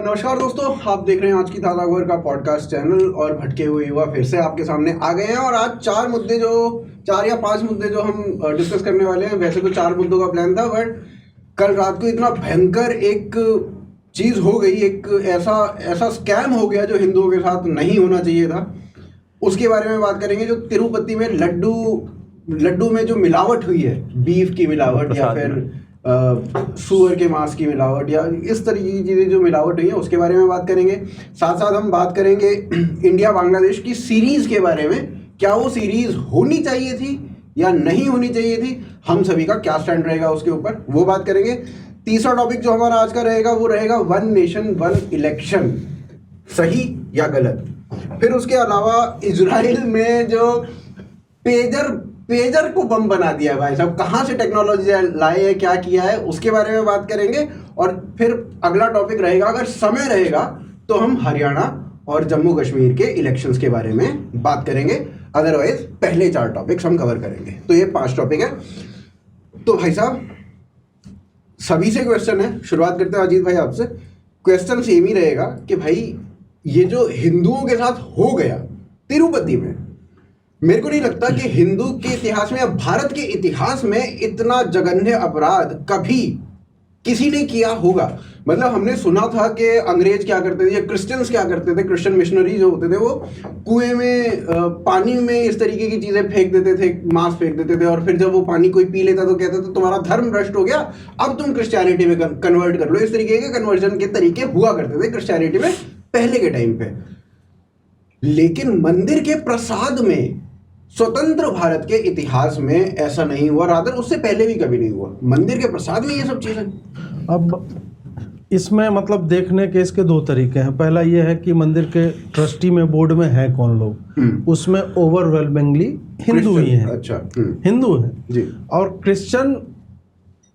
नमस्कार दोस्तों, आप देख रहे हैं आज की ताज़ा खबर का पॉडकास्ट चैनल और भटके हुए युवा फिर से आपके सामने आ गए हैं। और आज चार या पांच मुद्दे जो हम डिस्कस करने वाले हैं। वैसे तो 4 मुद्दों का प्लान था, बट कल रात को इतना भयंकर एक चीज़ हो गई, एक ऐसा स्कैम हो गया जो हिंदुओं के साथ नहीं होना चाहिए था। उसके बारे में बात करेंगे। जो तिरुपति में लड्डू में जो मिलावट हुई है, बीफ की मिलावट या फिर सूअर के मांस की मिलावट या इस तरीके की चीज़ें जो मिलावट हुई है, उसके बारे में बात करेंगे। साथ साथ हम बात करेंगे इंडिया बांग्लादेश की सीरीज़ के बारे में। क्या वो सीरीज़ होनी चाहिए थी या नहीं होनी चाहिए थी, हम सभी का क्या स्टैंड रहेगा उसके ऊपर, वो बात करेंगे। तीसरा टॉपिक जो हमारा आज का रहेगा वो रहेगा वन नेशन वन इलेक्शन, सही या गलत। फिर उसके अलावा इजराइल में जो पेजर को बम बना दिया है भाई साहब, कहाँ से टेक्नोलॉजी लाए है, क्या किया है, उसके बारे में बात करेंगे। और फिर अगला टॉपिक रहेगा, अगर समय रहेगा तो हम हरियाणा और जम्मू कश्मीर के इलेक्शंस के बारे में बात करेंगे। अदरवाइज पहले 4 टॉपिक्स हम कवर करेंगे। तो ये 5 टॉपिक है। तो भाई साहब सभी से क्वेश्चन है, शुरुआत करते हैं अजीत भाई आपसे। क्वेश्चन सेम ही रहेगा कि भाई ये जो हिंदुओं के साथ हो गया तिरुपति में, मेरे को नहीं लगता कि हिंदू के इतिहास में या भारत के इतिहास में इतना जघन्य अपराध कभी किसी ने किया होगा। मतलब हमने सुना था कि अंग्रेज क्या करते थे या क्रिश्चियंस क्या करते थे, क्रिश्चियन मिशनरी जो होते थे वो कुएं में पानी में इस तरीके की चीजें फेंक देते थे, मांस फेंक देते थे। और फिर जब वो पानी कोई पी लेता तो कहते थे तुम्हारा धर्म भ्रष्ट हो गया, अब तुम क्रिश्चियनिटी में कन्वर्ट कर लो। इस तरीके के कन्वर्जन के तरीके हुआ करते थे क्रिश्चियनिटी में पहले के टाइम पे। लेकिन मंदिर के प्रसाद में स्वतंत्र भारत के इतिहास में ऐसा नहीं हुआ, रादर उससे पहले भी कभी नहीं हुआ। मंदिर के प्रसाद में ये सब चीजें। अब इसमें मतलब देखने के इसके 2 तरीके हैं। पहला ये है कि मंदिर के ट्रस्टी में, बोर्ड में हैं कौन लोग, उसमें ओवरवेलमिंगली हिंदू ही हैं। अच्छा, हिंदू हैं जी। और क्रिश्चियन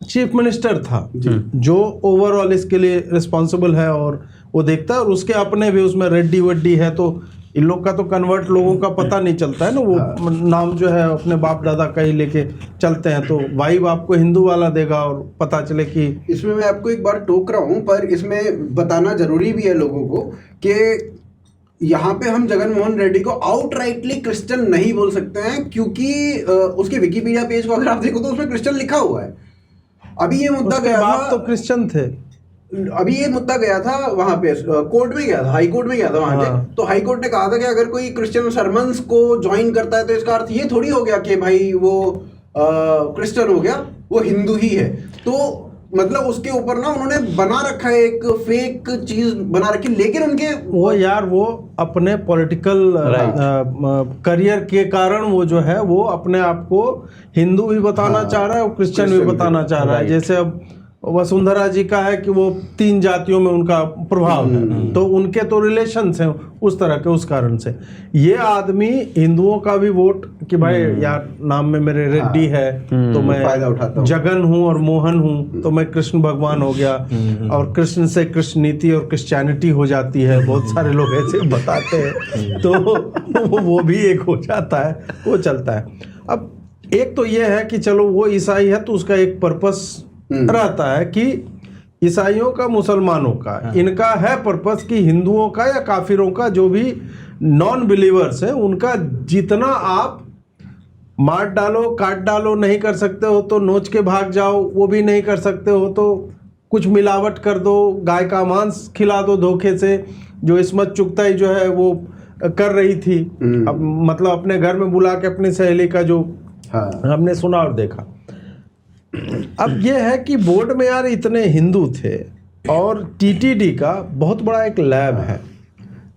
चीफ मिनिस्टर था जो ओवरऑल इसके लिए रिस्पॉन्सिबल है और वो देखता है। और उसके अपने भी उसमें रेड्डी वड्डी है, तो इन लोग का तो कन्वर्ट लोगों का पता नहीं चलता है ना, वो नाम जो है अपने बाप दादा का ही लेके चलते हैं, तो वाइब आपको हिंदू वाला देगा और पता चले कि। इसमें मैं आपको एक बार टोक रहा हूँ, पर इसमें बताना जरूरी भी है लोगों को कि यहाँ पे हम जगन मोहन रेड्डी को आउटराइटली क्रिश्चियन नहीं बोल सकते हैं, क्योंकि उसके विकिपीडिया पेज को अगर आप देखो तो उसमें क्रिश्चियन लिखा हुआ है। अभी ये मुद्दा गया था, तो क्रिश्चियन थे। अभी ये मुद्दा गया था वहां पे, कोर्ट में गया था, हाई कोर्ट में गया था वहां पे। तो हाई कोर्ट ने कहा था कि अगर कोई क्रिश्चियन सरमन्स को ज्वाइन करता है तो इसका अर्थ ये थोड़ी हो गया कि भाई वो क्रिश्चियन हो गया, वो हिंदू ही है। तो मतलब उसके ऊपर ना उन्होंने बना रखा है, एक फेक चीज बना रखी। लेकिन उनके वो अपने पॉलिटिकल करियर के कारण वो जो है वो अपने आप को हिंदू भी बताना चाह रहा है और क्रिश्चियन भी बताना चाह रहा है। जैसे अब वसुंधरा जी का है कि वो 3 जातियों में उनका प्रभाव है, तो उनके तो रिलेशंस हैं उस तरह के, उस कारण से ये आदमी हिंदुओं का भी वोट कि भाई यार नाम में मेरे रेड्डी है तो मैं फायदा उठाता हूं, जगन हूँ और मोहन हूँ तो मैं कृष्ण भगवान हो गया। और कृष्ण से कृष्ण नीति और क्रिश्चियनिटी हो जाती है, बहुत सारे लोग ऐसे बताते हैं, तो वो भी एक हो जाता है, वो चलता है। अब एक तो ये है कि चलो वो ईसाई है तो उसका एक पर्पस रहता है कि ईसाइयों का, मुसलमानों का, इनका है पर्पस कि हिंदुओं का या काफिरों का, जो भी नॉन बिलीवर्स हैं, उनका जितना आप मार डालो, काट डालो, नहीं कर सकते हो तो नोच के भाग जाओ, वो भी नहीं कर सकते हो तो कुछ मिलावट कर दो, गाय का मांस खिला दो धोखे से, जो इस्मत चुगताई जो है वो कर रही थी। अब मतलब अपने घर में बुला के अपनी सहेली का जो हमने सुना और देखा। अब यह है कि बोर्ड में यार इतने हिंदू थे और टीटीडी का बहुत बड़ा एक लैब है,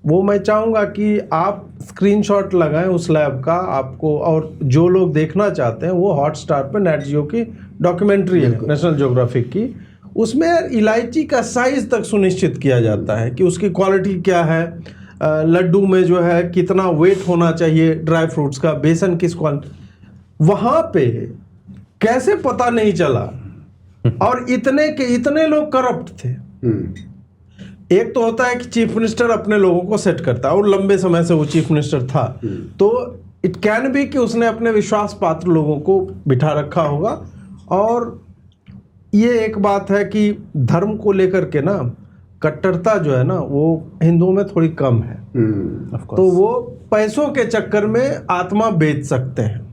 वो मैं चाहूँगा कि आप स्क्रीनशॉट लगाएं उस लैब का आपको। और जो लोग देखना चाहते हैं वो हॉटस्टार पे नेट जियो की डॉक्यूमेंट्री है नेशनल ज्योग्राफिक की, उसमें इलायची का साइज तक सुनिश्चित किया जाता है कि उसकी क्वालिटी क्या है, लड्डू में जो है कितना वेट होना चाहिए, ड्राई फ्रूट्स का, बेसन किस क्वालिटी, वहाँ पे कैसे पता नहीं चला। और इतने लोग करप्ट थे। एक तो होता है कि चीफ मिनिस्टर अपने लोगों को सेट करता है और लंबे समय से वो चीफ मिनिस्टर था, तो इट कैन बी कि उसने अपने विश्वास पात्र लोगों को बिठा रखा होगा। और ये एक बात है कि धर्म को लेकर के ना कट्टरता जो है ना वो हिंदुओं में थोड़ी कम है। तो वो पैसों के चक्कर में आत्मा बेच सकते हैं।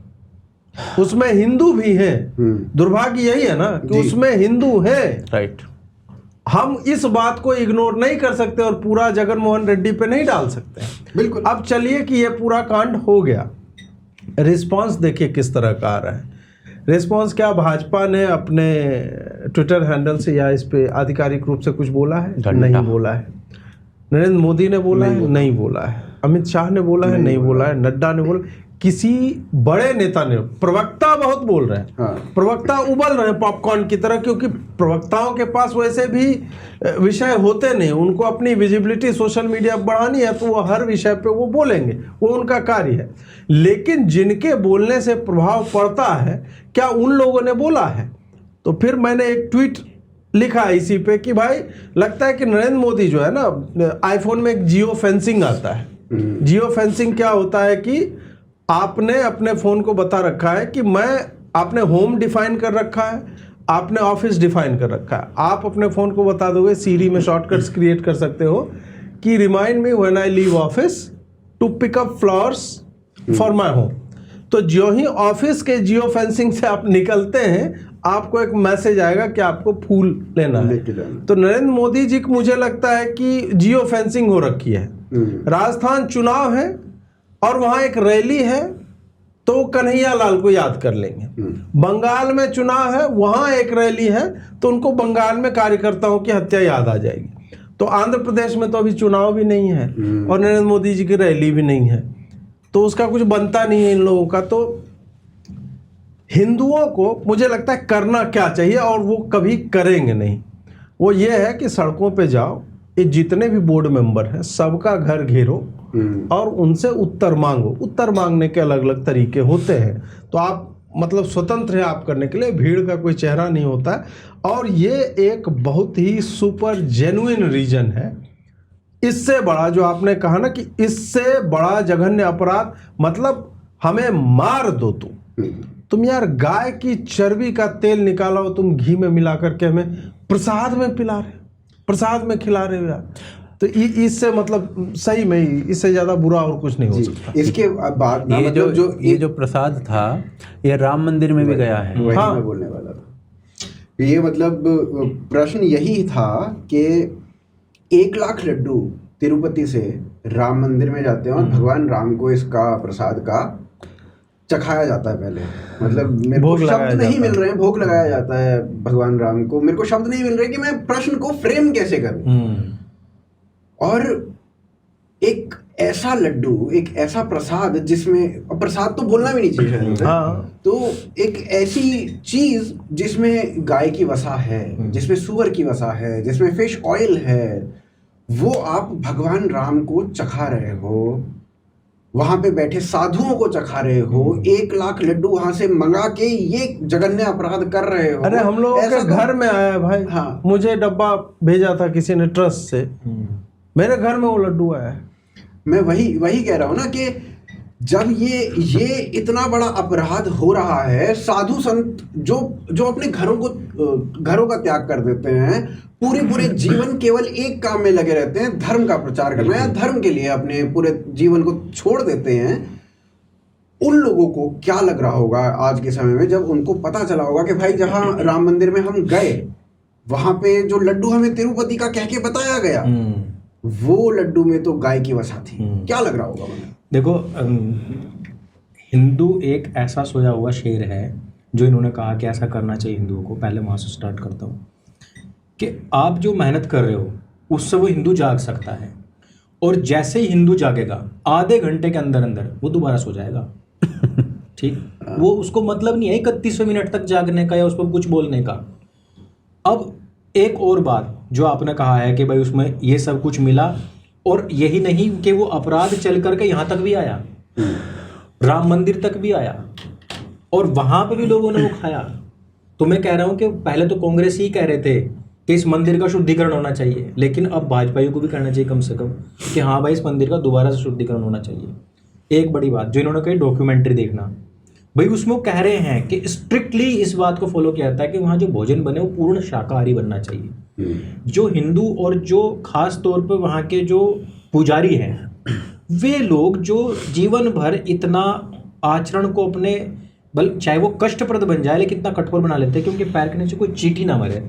उसमें हिंदू भी हैं, दुर्भाग्य यही है ना कि उसमें हिंदू हैं। राइट। हम इस बात को इग्नोर नहीं कर सकते और पूरा जगनमोहन रेड्डी पे नहीं डाल सकते। बिल्कुल। अब चलिए कि ये पूरा कांड हो गया, रिस्पांस देखिए किस तरह का आ रहा है। रिस्पांस क्या, भाजपा ने अपने ट्विटर हैंडल से या इस पे आधिकारिक रूप से कुछ बोला है? नहीं बोला है। नरेंद्र मोदी ने बोला है? नहीं बोला है। अमित शाह ने बोला है? नहीं बोला है। नड्डा ने बोला? किसी बड़े नेता ने, प्रवक्ता बहुत बोल रहे हैं। हाँ। प्रवक्ता उबल रहे हैं पॉपकॉर्न की तरह, क्योंकि प्रवक्ताओं के पास वैसे भी विषय होते नहीं, उनको अपनी विजिबिलिटी सोशल मीडिया बढ़ानी है तो वो हर विषय पे वो बोलेंगे, वो उनका कार्य है। लेकिन जिनके बोलने से प्रभाव पड़ता है, क्या उन लोगों ने बोला है? तो फिर मैंने एक ट्वीट लिखा इसी पे कि भाई लगता है कि नरेंद्र मोदी जो है ना, आईफोन में एक जियो फेंसिंग आता है। जियो फेंसिंग क्या होता है कि आपने अपने फ़ोन को बता रखा है कि आपने होम डिफाइन कर रखा है, आपने ऑफिस डिफाइन कर रखा है। आप अपने फ़ोन को बता दोगे, सीरी में शॉर्टकट्स क्रिएट कर सकते हो कि remind me when I leave office to pick up flowers for my home. तो जो ही ऑफिस के जियो फेंसिंग से आप निकलते हैं, आपको एक मैसेज आएगा कि आपको फूल लेना है। तो नरेंद्र मोदी जी को मुझे लगता है कि जियो फेंसिंग हो रखी है। राजस्थान चुनाव है और वहां एक रैली है तो कन्हैया लाल को याद कर लेंगे। बंगाल में चुनाव है, वहां एक रैली है तो उनको बंगाल में कार्यकर्ताओं की हत्या याद आ जाएगी। तो आंध्र प्रदेश में तो अभी चुनाव भी नहीं है और नरेंद्र मोदी जी की रैली भी नहीं है, तो उसका कुछ बनता नहीं है इन लोगों का। तो हिंदुओं को मुझे लगता है करना क्या चाहिए, और वो कभी करेंगे नहीं, वो ये है कि सड़कों पे जाओ, ये जितने भी बोर्ड मेंबर हैं सबका घर घेरो और उनसे उत्तर मांगो। उत्तर मांगने के अलग अलग तरीके होते हैं, तो आप मतलब स्वतंत्र है आप करने के लिए, भीड़ का कोई चेहरा नहीं होता है। और ये एक बहुत ही सुपर जेन्युइन रीजन है। इससे बड़ा जो आपने कहा ना कि इससे बड़ा जघन्य अपराध, मतलब हमें मार दो तुम यार गाय की चर्बी का तेल निकाला हो तुम घी में मिला करके हमें प्रसाद में पिला रहे, प्रसाद में खिला रहे हो यार। तो इससे मतलब सही में इससे ज्यादा बुरा और कुछ नहीं हो सकता। इसके बाद ये जो प्रसाद था ये राम मंदिर में भी गया है। वही मैं बोलने वाला था। ये मतलब प्रश्न यही था कि 1 लाख लड्डू तिरुपति से राम मंदिर में जाते हैं और भगवान राम को इसका प्रसाद का चखाया जाता है पहले। मतलब मेरे को शब्द नहीं मिल रहे हैं, भोग लगाया जाता है भगवान राम को। मेरे को शब्द नहीं मिल रहे कि मैं प्रश्न को फ्रेम कैसे करूं। और एक ऐसा लड्डू, एक ऐसा प्रसाद जिसमें, प्रसाद तो बोलना भी नहीं चाहिए, तो एक ऐसी चीज जिसमें गाय की वसा है, जिसमें सुअर की वसा है, जिसमें फिश ऑयल है, वो आप भगवान राम को चखा रहे हो, वहां पे बैठे साधुओं को चखा रहे हो, 1 लाख लड्डू वहां से मंगा के ये जघन्य अपराध कर रहे हो। अरे हम लोगों के घर में आया भाई। हाँ। मुझे डब्बा भेजा था किसी ने ट्रस्ट से, मेरे घर में वो लड्डू आया है। मैं वही कह रहा हूँ ना कि जब ये इतना बड़ा अपराध हो रहा है, साधु संत जो अपने घरों का त्याग कर देते हैं, पूरे जीवन केवल एक काम में लगे रहते हैं, धर्म का प्रचार करना या धर्म के लिए अपने पूरे जीवन को छोड़ देते हैं, उन लोगों को क्या लग रहा होगा आज के समय में जब उनको पता चला होगा कि भाई जहां राम मंदिर में हम गए वहां पे जो लड्डू हमें तिरुपति का कह के बताया गया, वो लड्डू में तो गाय की वसा थी। क्या लग रहा होगा? देखो, हिंदू एक ऐसा सोया हुआ शेर है जो इन्होंने कहा कि ऐसा करना चाहिए हिंदुओं को। पहले वहाँ से स्टार्ट करता हूँ कि आप जो मेहनत कर रहे हो उससे वो हिंदू जाग सकता है, और जैसे ही हिंदू जागेगा आधे घंटे के अंदर अंदर वो दोबारा सो जाएगा। ठीक, वो उसको मतलब नहीं है 31वें मिनट तक जागने का या उस पर कुछ बोलने का। अब एक और बात जो आपने कहा है कि भाई उसमें ये सब कुछ मिला, और यही नहीं कि वो अपराध चल करके यहाँ तक भी आया, राम मंदिर तक भी आया, और वहाँ पे भी लोगों ने वो खाया। तो मैं कह रहा हूँ कि पहले तो कांग्रेस ही कह रहे थे कि इस मंदिर का शुद्धिकरण होना चाहिए, लेकिन अब भाजपाइयों को भी करना चाहिए कम से कम कि हाँ भाई इस मंदिर का दोबारा से शुद्धिकरण होना चाहिए। एक बड़ी बात जो इन्होंने कही डॉक्यूमेंट्री देखना, भाई उसमें वो कह रहे हैं कि स्ट्रिक्टली इस बात को फॉलो किया जाता है कि वहाँ जो भोजन बने वो पूर्ण शाकाहारी बनना चाहिए। जो हिंदू और जो खास तौर पर वहाँ के जो पुजारी हैं, वे लोग जो जीवन भर इतना आचरण को अपने चाहे वो कष्टप्रद बन जाए लेकिन इतना कठोर बना लेते हैं कि उनके पैर के नीचे कोई चींटी ना मरे,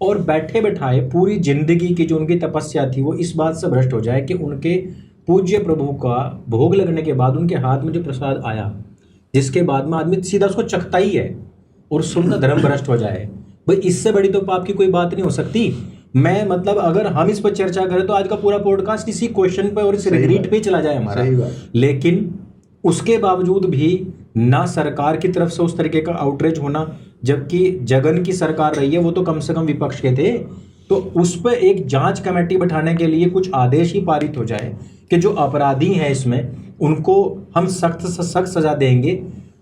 और बैठे बैठाए पूरी जिंदगी की जो उनकी तपस्या थी वो इस बात से भ्रष्ट हो जाए कि उनके पूज्य प्रभु का भोग लगने के बाद उनके हाथ में जो प्रसाद आया, जिसके बाद में आदमी सीधा उसको चखता ही है और सुनना धर्म भ्रष्ट हो जाए। भाई इससे बड़ी तो पाप की कोई बात नहीं हो सकती। मैं मतलब अगर हम इस पर चर्चा करें तो आज का पूरा पॉडकास्ट इसी क्वेश्चन पे और इस रिग्रेट पे चला जाए हमारा। लेकिन उसके बावजूद भी ना सरकार की तरफ से उस तरीके का आउटरीच होना, जबकि जगन की सरकार रही है वो तो कम से कम विपक्ष के थे, तो उस पर एक जांच कमेटी बैठाने के लिए कुछ आदेश ही पारित हो जाए कि जो अपराधी हैं इसमें उनको हम सख्त से सख्त सजा देंगे।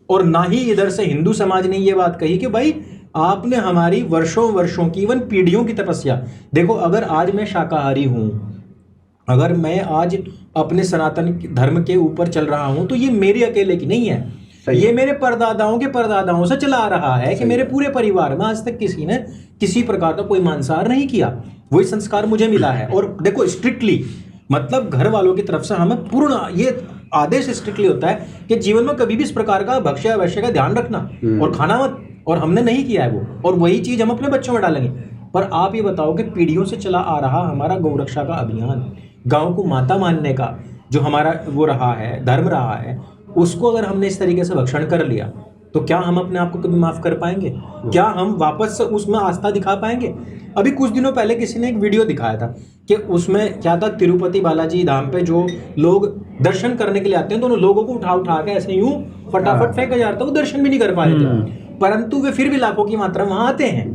और ना ही इधर से हिंदू समाज ने ये बात कही कि भाई आपने हमारी वर्षों वर्षों की इवन पीढ़ियों की तपस्या, देखो अगर आज मैं शाकाहारी हूँ, अगर मैं आज अपने सनातन धर्म के ऊपर चल रहा हूँ तो ये मेरे अकेले की नहीं है, ये मेरे परदादाओं के परदादाओं से चला आ रहा है कि मेरे पूरे परिवार में आज तक किसी ने किसी प्रकार का कोई मांसाहार नहीं किया, वही संस्कार मुझे मिला है। और देखो स्ट्रिक्टली मतलब घर वालों की तरफ से हमें पूर्ण ये आदेश स्ट्रिक्टली होता है कि जीवन में कभी भी इस प्रकार का भक्ष्य अवश्य का ध्यान रखना और खाना मत, और हमने नहीं किया है वो, और वही चीज हम अपने बच्चों में डालेंगे। पर आप ये बताओ कि पीढ़ियों से चला आ रहा हमारा गौरक्षा का अभियान, गांव को माता मानने का जो हमारा वो रहा है, धर्म रहा है, उसको अगर हमने इस तरीके से भक्षण कर लिया तो क्या हम अपने आप को कभी माफ कर पाएंगे? क्या हम वापस से उसमें आस्था दिखा पाएंगे? अभी कुछ दिनों पहले किसी ने एक वीडियो दिखाया था कि उसमें क्या था, तिरुपति बालाजी धाम पे जो लोग दर्शन करने के लिए आते हैं तो उन लोगों को उठा उठा के ऐसे यूं फटाफट फेंका जा रहा था, वो दर्शन भी नहीं कर पा रहे थे, परंतु वे फिर भी लाखों की मात्रा में वहां आते हैं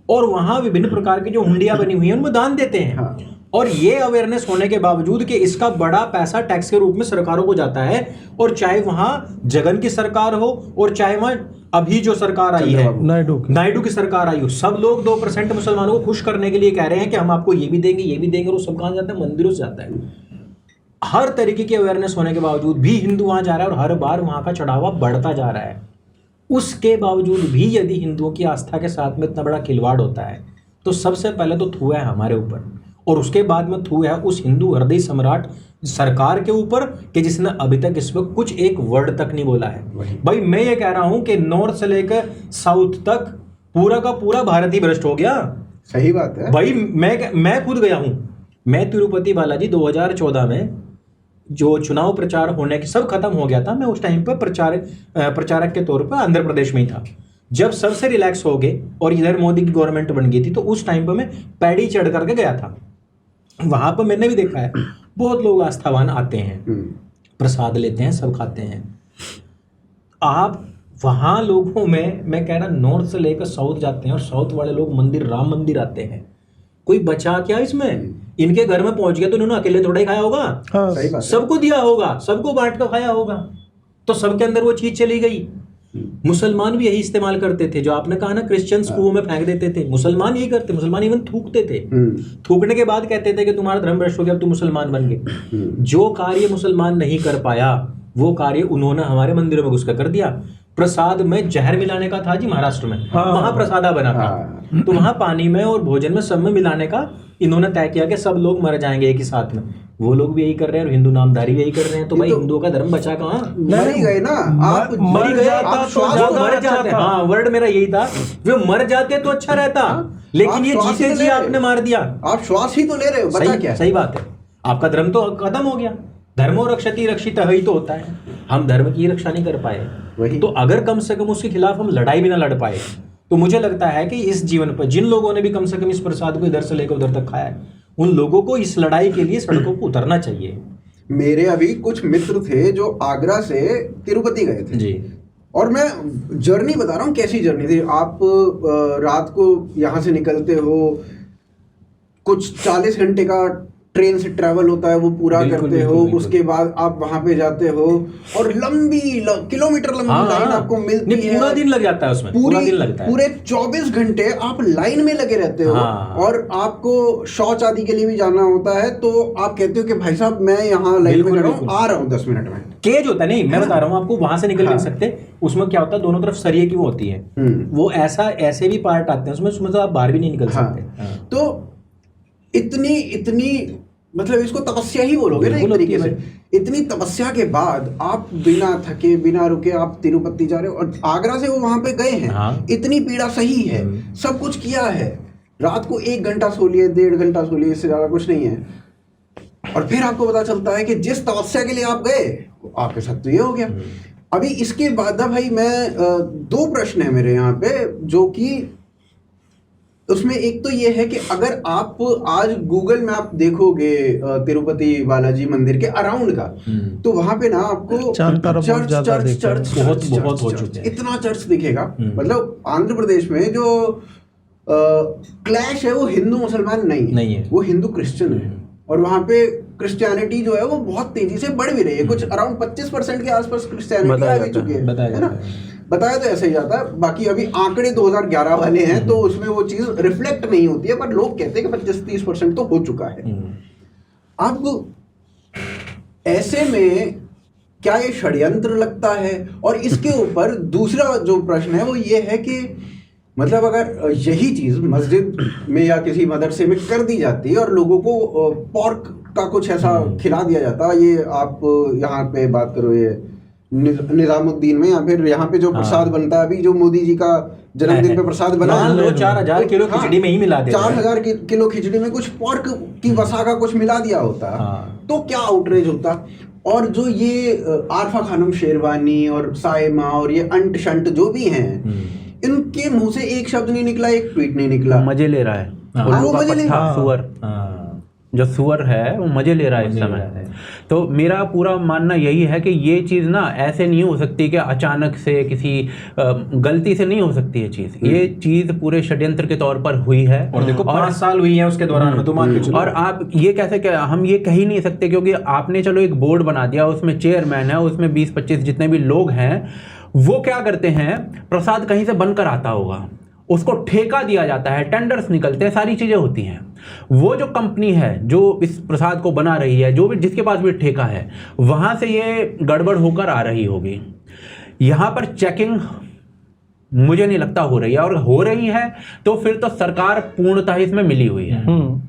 और वहां विभिन्न प्रकार की जो हुंडियां बनी हुई हैं उनमें दान देते हैं। और ये अवेयरनेस होने के बावजूद कि इसका बड़ा पैसा टैक्स के रूप में सरकारों को जाता है, और चाहे वहां जगन की सरकार हो और चाहे वहां अभी जो सरकार आई है नायडू की सरकार आई हो, सब लोग 2% मुसलमानों को खुश करने के लिए कह रहे हैं कि हम आपको ये भी देंगे ये भी देंगे, और वो सब कहां जाता है? मंदिरों से जाता है। हर तरीके की अवेयरनेस होने के बावजूद भी हिंदू वहां जा रहा है और हर बार वहां का चढ़ावा बढ़ता जा रहा है। उसके बावजूद भी यदि हिंदुओं की आस्था के साथ में इतना बड़ा खिलवाड़ होता है तो सबसे पहले तो थू है हमारे ऊपर, और उसके बाद में थू है उस हिंदू हृदय सम्राट सरकार के ऊपर कि जिसने अभी तक इस वक्त कुछ एक वर्ड तक नहीं बोला है। भाई मैं ये कह रहा हूं कि नॉर्थ से लेकर साउथ तक पूरा का पूरा भारत ही भ्रष्ट हो गया। सही बात है भाई, मैं खुद गया हूं, मैं तिरुपति बालाजी 2014 में जो चुनाव प्रचार होने के सब खत्म हो गया था, मैं उस टाइम पर प्रचारक के तौर पर आंध्र प्रदेश में ही था। जब सबसे रिलैक्स हो गए और इधर मोदी की गवर्नमेंट बन गई थी तो उस टाइम पर मैं पैड़ी चढ़ करके गया था। वहां पर मैंने भी देखा है बहुत लोग आस्थावान आते हैं, प्रसाद लेते हैं, सब खाते हैं। आप वहां लोगों में, मैं कह रहा नॉर्थ से लेकर साउथ जाते हैं और साउथ वाले लोग मंदिर, राम मंदिर आते हैं, कोई बचा क्या इसमें? इनके घर में पहुंच गया तो इन्होंने अकेले थोड़ा ही खाया होगा, हाँ, सबको दिया होगा, सबको बांट कर खाया होगा, तो सबके अंदर वो चीज चली गई। मुसलमान भी यही इस्तेमाल करते थे, जो आपने कहा ना क्रिश्चियंस कुओं में फेंक देते थे, मुसलमान यही करते, मुसलमान इवन थूकते थे, थूकने के बाद कहते थे कि तुम्हारा धर्म भ्रष्ट हो गया, तुम मुसलमान बन गए। जो कार्य मुसलमान नहीं कर पाया वो कार्य उन्होंने हमारे मंदिरों में घुसकर कर दिया। प्रसाद में जहर मिलाने का था जी महाराष्ट्र में, वहां प्रसादा बना था, तो वहां पानी में और भोजन में सब में मिलाने का इन्होंने तय किया कि सब लोग मर जाएंगे एक ही साथ में। वो लोग भी यही कर रहे हैं और हिंदू नामधारी भी यही कर रहे हैं, तो भाई हिंदुओं का धर्म बचा कहाँ? मर ही गए ना, आप मर गया था तो मर जाते। हाँ, वर्ड मेरा यही था, वो मर जाते तो अच्छा रहता, लेकिन ये जीते जी आपने मार दिया। आप श्वास ही तो ले रहे हो, बता क्या? सही बात है, आपका धर्म तो खत्म हो गया। धर्मो रक्षति रक्षित ही तो होता है, हम धर्म की रक्षा नहीं कर पाए। तो अगर कम से कम उसके खिलाफ हम लड़ाई भी ना लड़ पाए तो मुझे लगता है कि इस जीवन पर जिन लोगों ने भी कम से कम इस प्रसाद को इधर से लेकर उधर तक खाया है, उन लोगों को इस लड़ाई के लिए सड़कों को उतरना चाहिए। मेरे अभी कुछ मित्र थे जो आगरा से तिरुपति गए थे जी, और मैं जर्नी बता रहा हूँ कैसी जर्नी थी। आप रात को यहाँ से निकलते हो, कुछ 40 घंटे का ट्रेन से ट्रैवल होता है वो पूरा बिल्कुल, करते हो, बिल्कुल। उसके बाद आप वहां पे जाते हो और किलोमीटर लंबी लाइन आपको मिलती नहीं, है। पूरा दिन लग जाता है उसमें, पूरा दिन लगता है। पूरे 24 घंटे आप लाइन में लगे रहते हो। हाँ। और आपको शौच आदि के लिए भी जाना होता है, तो आप कहते हो कि भाई साहब मैं यहाँ लाइन में बिल्कुल, खड़ा हूँ, बिल्कुल। आ रहा हूँ 10 मिनट में। केज होता है, नहीं मैं बता रहा हूँ आपको, वहां से निकल हाँ। नहीं सकते। उसमें क्या होता है, दोनों तरफ सरिये की वो होती है, वो ऐसे भी पार्ट आते हैं उसमें तो आप बाहर भी नहीं निकल हाँ। सकते। हाँ। तो इतनी मतलब इसको तपस्या ही बोलोगे ना एक बिल्कुल तरीके होती से। है इतनी तपस्या के बाद आप बिना थके बिना रुके आप तिरुपति जा रहे हो, और आगरा से वो वहां पे गए हैं। हाँ। इतनी पीड़ा सही है, सब कुछ किया है, रात को 1 घंटा सो लिए, 1.5 घंटा सो लिए, इससे ज्यादा कुछ नहीं है। और फिर आपको पता चलता है कि जिस तपस्या के लिए आप गए आपके साथ तो ये हो गया। अभी इसके बाद भाई मैं 2 प्रश्न है मेरे यहाँ पे, जो कि उसमें एक तो ये है कि अगर आप आज गूगल मैप देखोगे तिरुपति बालाजी मंदिर के अराउंड का, तो वहां पे ना आपको चारों तरफ बहुत चर्च ज्यादा चर्च दिखेगा। चर्च बहुत हो चर्च, चुके हैं। इतना चर्च दिखेगा। मतलब आंध्र प्रदेश में जो क्लैश है वो हिंदू मुसलमान नहीं है। वो हिंदू क्रिश्चियन है। और वहां पे क्रिश्चियनिटी जो है वो बहुत तेजी से बढ़ भी रही है, कुछ अराउंड 25% के आसपास क्रिश्चियनिटी आ भी चुकी है, बताया है ना। बताया तो ऐसे ही जाता है, बाकी अभी आंकड़े 2011 वाले हैं तो उसमें वो चीज रिफ्लेक्ट नहीं होती है, पर लोग कहते हैं कि 25-30% तो हो चुका है। अब ऐसे में क्या ये षड्यंत्र लगता है? और इसके ऊपर दूसरा जो प्रश्न है वो ये है कि मतलब अगर यही चीज मस्जिद में या किसी मदरसे में कर दी जाती और लोगों को पोर्क का कुछ ऐसा खिला दिया जाता, ये आप यहाँ पे बात करो ये निजामुद्दीन में, या फिर यहाँ पे जो प्रसाद बनता है अभी जो मोदी जी का जन्मदिन पे प्रसाद बना, मान लो 4000 किलो खिचड़ी में ही मिला देते हैं। 4000 किलो खिचड़ी में कुछ पोर्क की वसा का कुछ मिला दिया होता, तो क्या आउटरेज होता। और जो ये आरफा खानम शेरवानी और साइमा और ये अंट शंट जो भी हैं, इनके मुंह से एक शब्द नहीं निकला, एक ट्वीट नहीं निकला। मजे ले रहा है वो मजे ले रहा है। सुअर, जो सुअर है वो मजे ले रहा है इस समय। तो मेरा पूरा मानना यही है कि ये चीज़ ना ऐसे नहीं हो सकती कि अचानक से किसी गलती से नहीं हो सकती है चीज़। ये चीज़ पूरे षड्यंत्र के तौर पर हुई है। और देखो 5 साल हुई है उसके दौरान में, तो मान के चलो। और आप ये कैसे हम ये कह ही नहीं सकते, क्योंकि आपने चलो एक बोर्ड बना दिया, उसमें चेयरमैन है, उसमें 20-25 जितने भी लोग हैं, वो क्या करते हैं, प्रसाद कहीं से बनकर आता होगा, उसको ठेका दिया जाता है, टेंडर्स निकलते हैं, सारी चीज़ें होती हैं। वो जो कंपनी है जो इस प्रसाद को बना रही है, जो भी जिसके पास भी ठेका है, वहाँ से ये गड़बड़ होकर आ रही होगी। यहाँ पर चेकिंग मुझे नहीं लगता हो रही है, और हो रही है तो फिर तो सरकार पूर्णतः इसमें मिली हुई है,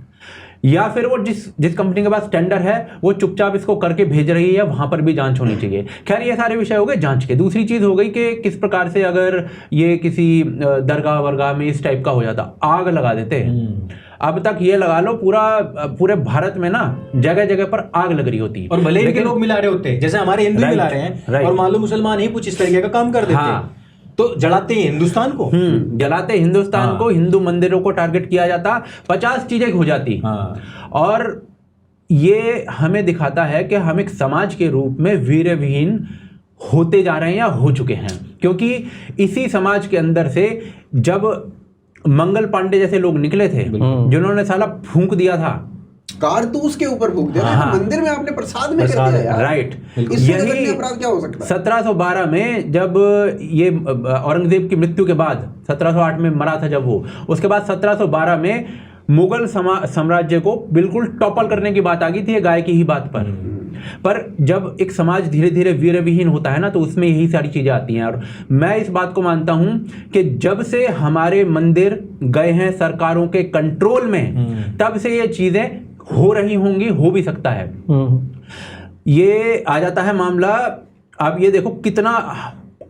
या फिर वो जिस कंपनी के पास टेंडर है वो चुपचाप इसको करके भेज रही है, वहां पर भी जांच होनी चाहिए। खैर ये सारे विषय हो गए जांच के। दूसरी चीज हो गई कि किस प्रकार से अगर ये किसी दरगाह वरगाह में इस टाइप का हो जाता, आग लगा देते। अब तक ये लगा लो पूरे भारत में ना जगह जगह पर आग लग रही होती, और भले इनके लोग मिला रहे होते हैं, जैसे हमारे हिंदू मिला रहे हैं, और मान लो मुसलमान ही कुछ इस तरीके का काम कर देते हैं, तो जलाते हैं हिंदुस्तान को। जलाते हिंदुस्तान को, हिंदू मंदिरों को टारगेट किया जाता, 50 चीजें हो जाती। और ये हमें दिखाता है कि हम एक समाज के रूप में वीर्य विहीन होते जा रहे हैं या हो चुके हैं, क्योंकि इसी समाज के अंदर से जब मंगल पांडे जैसे लोग निकले थे, जिन्होंने साला फूंक दिया था, कारतूस के ऊपर फूंक दिया, मंदिर में आपने प्रसाद में कर दिया यार। राइट। यही अपराध क्या हो सकता है? 1712 में जब ये औरंगजेब की मृत्यु के बाद, 1708 में मरा था जब वो, उसके बाद 1712 में मुगल साम्राज्य को बिल्कुल टॉपल करने की बात आ गई थी, ये गाय की ही बात पर जब एक समाज धीरे धीरे वीर्य विहीन होता है ना, तो उसमें यही सारी चीजें आती हैं। और मैं इस बात को मानता हूं कि जब से हमारे मंदिर गए हैं सरकारों के कंट्रोल में, तब से ये चीजें हो रही होंगी, हो भी सकता है। ये आ जाता है मामला। अब ये देखो कितना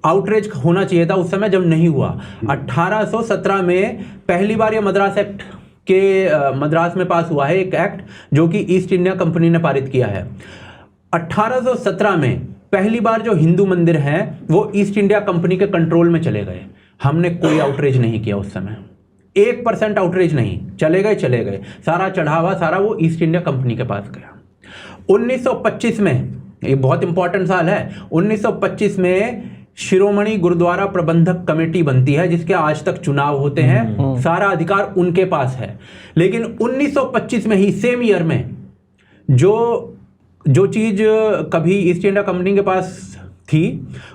आउटरीच होना चाहिए था उस समय जब नहीं हुआ। 1817 में पहली बार ये मद्रास एक्ट के मद्रास में पास हुआ है, एक एक्ट जो कि ईस्ट इंडिया कंपनी ने पारित किया है। 1817 में पहली बार जो हिंदू मंदिर हैं वो ईस्ट इंडिया कंपनी के कंट्रोल में चले गए। हमने कोई आउटरीच नहीं किया उस समय, 1% आउटरीच नहीं, चले गए, सारा चढ़ावा सारा वो ईस्ट इंडिया कंपनी के पास गया। 1925 में, ये बहुत इंपॉर्टेंट साल है, 1925 में शिरोमणि गुरुद्वारा प्रबंधक कमेटी बनती है, जिसके आज तक चुनाव होते हैं, सारा अधिकार उनके पास है। लेकिन 1925 में ही, सेम ईयर में, जो चीज़ कभी ईस्ट इंडिया कंपनी के पास थी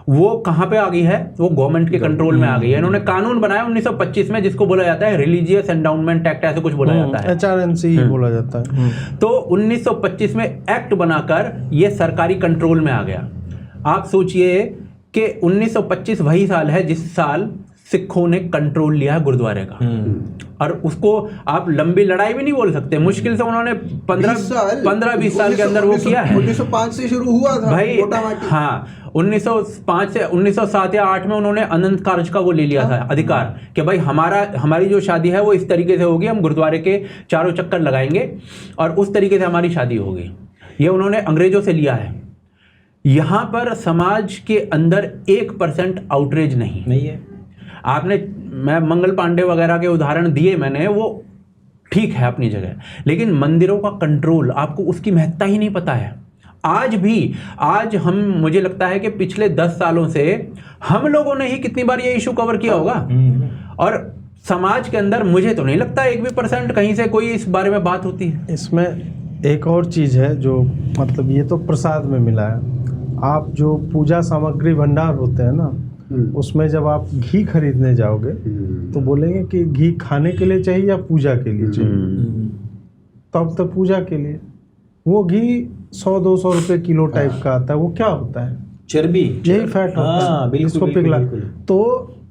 वो कहाँ पे आ गई है, वो गवर्नमेंट के कंट्रोल में आ गई है। इन्होंने कानून बनाया 1925 में जिसको बोला जाता है रिलीजियस एंडाउनमेंट एक्ट, ऐसे कुछ बोला जाता है, HRNC ही बोला जाता है। तो 1925 में एक्ट बनाकर ये सरकारी कंट्रोल में आ गया। आप सोचिए कि 1925 वही साल है जिस साल सिखों ने कंट्रोल लिया है गुरुद्वारे का, और उसको आप लंबी लड़ाई भी नहीं बोल सकते, मुश्किल से उन्होंने 15-20 साल के अंदर वो किया है। 1905 से शुरू हुआ था भाई, मोटामोटी। हाँ 1905 से 1907 या 8 में उन्होंने अनंत कार्य का वो ले लिया था अधिकार कि भाई हमारी जो शादी है वो इस तरीके से होगी, हम गुरुद्वारे के चारों चक्कर लगाएंगे और उस तरीके से हमारी शादी होगी। ये उन्होंने अंग्रेजों से लिया है। यहाँ पर समाज के अंदर 1% आउटरेज नहीं है। मैं मंगल पांडे वगैरह के उदाहरण दिए मैंने, वो ठीक है अपनी जगह, लेकिन मंदिरों का कंट्रोल आपको उसकी महत्ता ही नहीं पता है। आज मुझे लगता है कि पिछले 10 सालों से हम लोगों ने ही कितनी बार ये इशू कवर किया होगा, और समाज के अंदर मुझे तो नहीं लगता 1% कहीं से कोई इस बारे में बात होती है। इसमें एक और चीज़ है जो मतलब ये तो प्रसाद में मिला है। आप जो पूजा सामग्री भंडार होते हैं ना, उसमें जब आप घी खरीदने जाओगे तो बोलेंगे कि घी खाने के लिए चाहिए या पूजा के लिए चाहिए, तब तो पूजा के लिए। वो घी 100-200 रुपए किलो टाइप का आता है, वो क्या होता है? चर्बी, यही फैट होता है, इसको पिघला। तो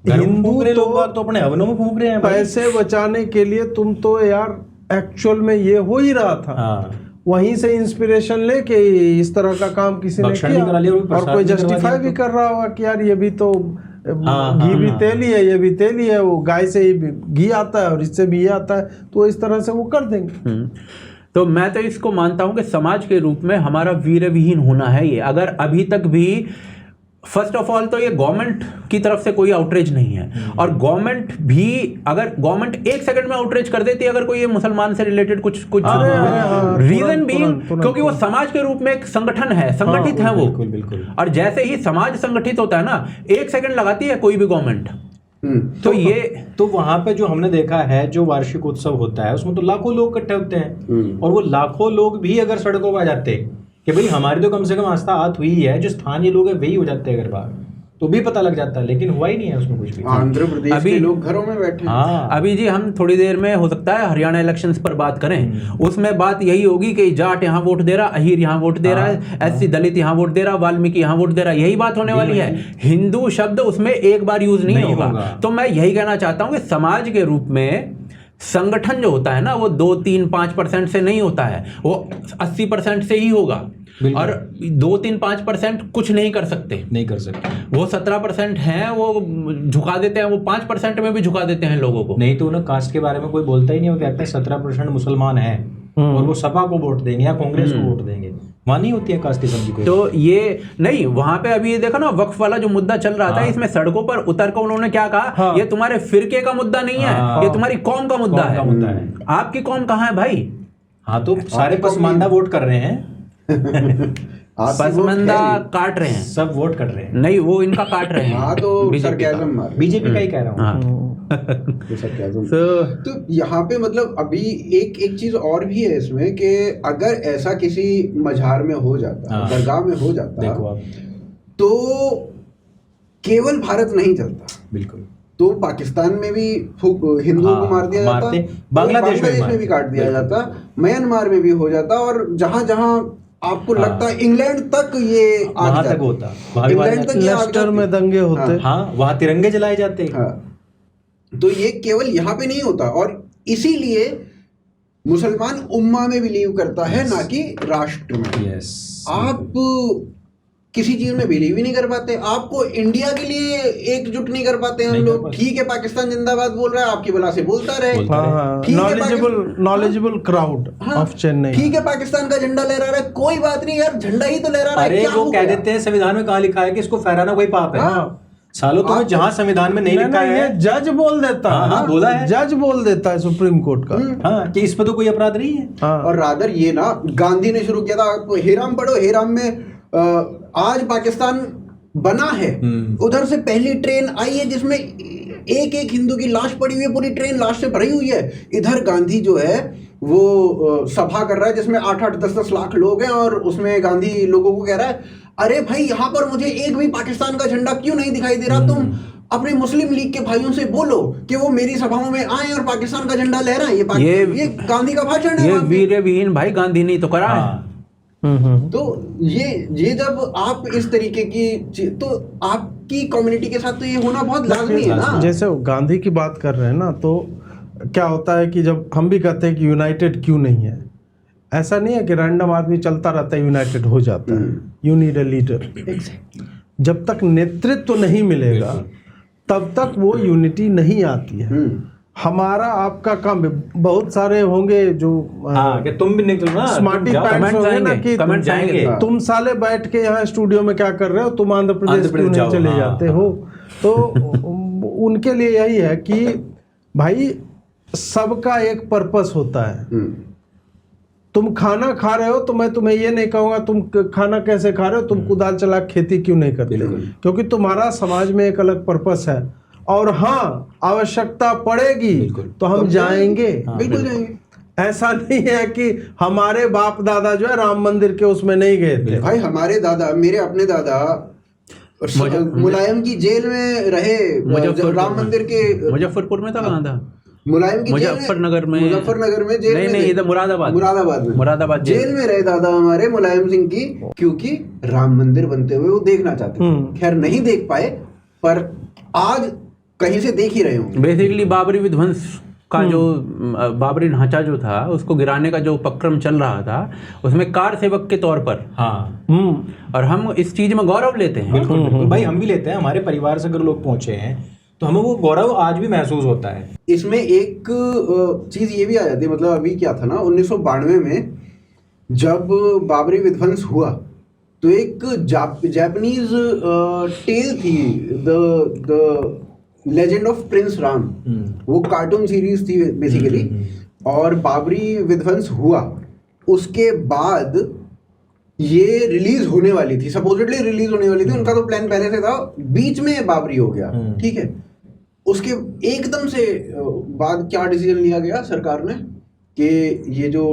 हिंदू तो अपने हवनों में फूंक रहे हैं पैसे बचाने के लिए। तुम तो यार एक्चुअल में ये हो ही रहा था, वहीं से इंस्पिरेशन लेके इस तरह का काम किसी ने किया, और कोई जस्टिफाई भी कर रहा होगा कि यार ये भी तो घी भी तेल ही है, ये भी तेल ही है, वो गाय से ही घी आता है और इससे भी ये आता है, तो इस तरह से वो कर देंगे। तो मैं तो इसको मानता हूं कि समाज के रूप में हमारा वीर विहीन होना है ये। अगर अभी तक भी फर्स्ट ऑफ ऑल तो ये गवर्नमेंट की तरफ से कोई आउटरीच नहीं है, और अगर गवर्नमेंट 1 सेकंड में आउटरीच कर देती है अगर कोई ये मुसलमान से रिलेटेड कुछ रीजन भी, क्योंकि वो समाज के रूप में एक संगठन है, संगठित है वो, बिल्कुल। और जैसे ही समाज संगठित होता है ना, 1 सेकंड लगाती है कोई भी गवर्नमेंट। तो वहां पे जो हमने देखा है, जो वार्षिक उत्सव होता है उसमें तो लाखों लोग इकट्ठे होते हैं, और वो लाखों लोग भी अगर सड़कों पर आ जाते कि भाई हमारी तो कम से कम आस्था हाथ हुई है, जो स्थानीय लोग हैं वही हो जाते हैं अगर बाहर, तो भी पता लग जाता है, लेकिन हुआ ही नहीं है उसमें कुछ भी। आंध्र प्रदेश के लोग घरों में बैठे। अभी जी हम थोड़ी देर में हो सकता है हरियाणा इलेक्शंस पर बात करें, उसमें बात यही होगी कि जाट यहाँ वोट दे रहा, अहीर यहाँ वोट दे रहा है, SC दलित यहाँ वोट दे रहा, वाल्मीकि यहाँ वोट दे रहा, यही बात होने वाली है। हिंदू शब्द उसमें एक बार यूज नहीं होगा। तो मैं यही कहना चाहता हूँ कि समाज के रूप में संगठन जो होता है ना, वो 2-3-5% से नहीं होता है, वो 80% से ही होगा, और 2-3-5% कुछ नहीं कर सकते। वो 17% हैं, वो झुका देते हैं, वो 5% में भी झुका देते हैं लोगों को। नहीं तो उन्हें कास्ट के बारे में कोई बोलता ही नहीं, वो कहते हैं 17% मुसलमान हैं और वो सपा को वोट देंगे या कांग्रेस को वोट देंगे, वहां नहीं होती है कास्टिज्म की कोई। तो ये नहीं, वहां पे अभी ये देखो ना, वक्फ वाला जो मुद्दा चल रहा था, इसमें सड़कों पर उतर कर उन्होंने क्या कहा, ये तुम्हारे फिरके का मुद्दा नहीं है, ये तुम्हारी कौम का मुद्दा है। आपकी कौम कहाँ है भाई? तो सारे पसमानदा वोट कर रहे हैं, पसमानदा काट रहे हैं, सब वोट कर रहे हैं। नहीं, वो इनका काट रहे हैं। तो बीजेपी का ही कह रहा हूँ। तो यहाँ पे मतलब अभी एक चीज और भी है इसमें कि अगर ऐसा किसी मजार में हो जाता, दरगाह में हो जाता, देखो आप, तो केवल भारत नहीं चलता, बिल्कुल, तो पाकिस्तान में भी हिंदुओं को मार दिया जाता, बांग्लादेश में भी काट दिया जाता, म्यांमार में भी हो जाता, और जहां जहां आपको लगता है इंग्लैंड तक ये वहां तक होता, इंग्लैंड तक लेस्टर में दंगे होते, वहां तिरंगे जलाए जाते। तो ये केवल यहाँ पे नहीं होता, और इसीलिए मुसलमान उम्मा में बिलीव करता है, ना कि राष्ट्र में। आप किसी चीज में बिलीव ही नहीं कर पाते, आपको इंडिया के लिए एकजुट नहीं कर पाते हम लोग। ठीक है, पाकिस्तान जिंदाबाद बोल रहा है, आपकी बला से बोलता रहे, नॉलेजेबल क्राउड ऑफ चेन्नई। ठीक है, पाकिस्तान का झंडा लहरा रहा है, कोई बात नहीं यार, झंडा ही तो लहरा रहा है। अरे वो कह देते हैं संविधान में कहाँ लिखा है कि इसको फहराना कोई पाप है? सालों तुम्हें जहां संविधान में नहीं लिखा है, जज बोल देता है, बोला है, जज बोल देता है सुप्रीम कोर्ट का कि इस पर तो कोई अपराध नहीं है। और रादर ये ना, गांधी ने शुरू किया था, हेराम पढ़ो, हेराम में आज पाकिस्तान बना है, उधर से पहली ट्रेन आई है जिसमें एक हिंदू की लाश पड़ी हुई है, पूरी ट्रेन लाश से भरी हुई है। इधर गांधी जो है वो सभा कर रहा है जिसमें 8-8, 10-10 लाख लोग हैं, और उसमें गांधी लोगों को कह रहा है, अरे भाई यहाँ पर मुझे एक भी पाकिस्तान का झंडा क्यों नहीं दिखाई दे रहा? तुम अपने मुस्लिम लीग के भाइयों से बोलो कि वो मेरी सभाओं में आए और पाकिस्तान का झंडा लहराएं। ये गांधी का भाषण है। ये वीर विहीन भाई गांधी नहीं तो करा है। तो ये जब आप इस तरीके की, तो आपकी कम्युनिटी के साथ तो ये होना बहुत लाजमी है ना। जैसे गांधी की बात कर रहे हैं ना, तो क्या होता है कि जब हम भी कहते हैं कि यूनाइटेड क्यों नहीं है, ऐसा नहीं है कि रैंडम आदमी चलता रहता है यूनाइटेड हो जाता है। You need a leader. जब तक नेतृत्व नहीं मिलेगा तब तक वो यूनिटी नहीं आती है। हमारा आपका काम, बहुत सारे होंगे जो कि तुम भी निकलो ना, स्मार्टी पैंट्स होंगे ना कि कमेंट जाएंगे, तुम साले बैठ के यहाँ स्टूडियो में क्या कर रहे हो, तुम आंध्र प्रदेश क्यों नहीं चले जाते हो। तो उनके लिए यही है कि भाई सबका एक पर्पस होता है। तुम खाना खा रहे हो तो मैं तुम्हें ये नहीं कहूंगा तुम खाना कैसे खा रहे हो, तुम कुदाल चला खेती क्यों नहीं करते, क्योंकि तुम्हारा समाज में एक अलग पर्पस है। और हाँ, आवश्यकता पड़ेगी तो हम जाएंगे, बिल्कुल जाएंगे। ऐसा नहीं है कि हमारे बाप दादा जो है राम मंदिर के उसमें नहीं गए थे। भाई हमारे दादा, मेरे अपने दादा मुलायम की जेल में रहे, राम मंदिर के मुजफ्फरपुर में था, कहाँ था? मुलायम की मुजफ्फरनगर में जेल में, नहीं, इधर मुरादाबाद जेल में रहे दादा हमारे मुलायम सिंह की, क्योंकि राम मंदिर बनते हुए वो देखना चाहते थे। खैर नहीं देख पाए, पर आज कहीं से देख ही रहे होंगे। बेसिकली बाबरी विध्वंस का जो बाबरी ढांचा जो था उसको गिराने का जो उपक्रम चल रहा था, उसमें कार सेवक के तौर पर और हम इस चीज में गौरव लेते हैं। बिल्कुल भाई, हम भी लेते हैं। हमारे परिवार से अगर लोग पहुंचे हैं तो हमें वो गौरव आज भी महसूस होता है। इसमें एक चीज ये भी आ जाती है, मतलब अभी क्या था ना, 1992 में जब बाबरी विध्वंस हुआ तो एक जापानीज टेल थी, the legend of Prince Ram. वो कार्टून सीरीज थी बेसिकली, और बाबरी विध्वंस हुआ उसके बाद ये रिलीज होने वाली थी, सपोजिटली रिलीज होने वाली थी। उनका तो प्लान पहले से था, बीच में बाबरी हो गया, ठीक है। उसके एकदम से बाद क्या डिसीजन लिया गया सरकार ने कि ये जो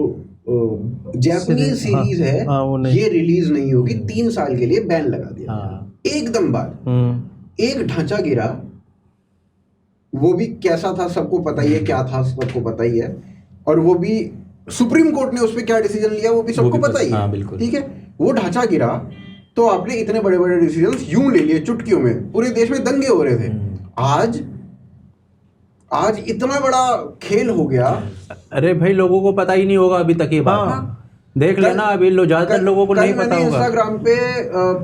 जापानीज सीरीज है ये रिलीज नहीं होगी, 3 साल के लिए बैन लगा दिया। एकदम बाद एक ढांचा गिरा, वो भी कैसा था सबको पता ही है, क्या था सबको पता ही है, और वो भी सुप्रीम कोर्ट ने उस पर क्या डिसीजन लिया वो भी सबको पता ही है, ठीक है। वो ढांचा गिरा तो आपने इतने बड़े बड़े डिसीजन यूं ले लिए चुटकियों में, पूरे देश में दंगे हो रहे थे। आज इतना बड़ा खेल हो गया। अरे भाई, लोगों को पता ही नहीं होगा अभी तक ये बात। देख लेना, अभी ज्यादातर लोगों को नहीं पता होगा। इंस्टाग्राम पे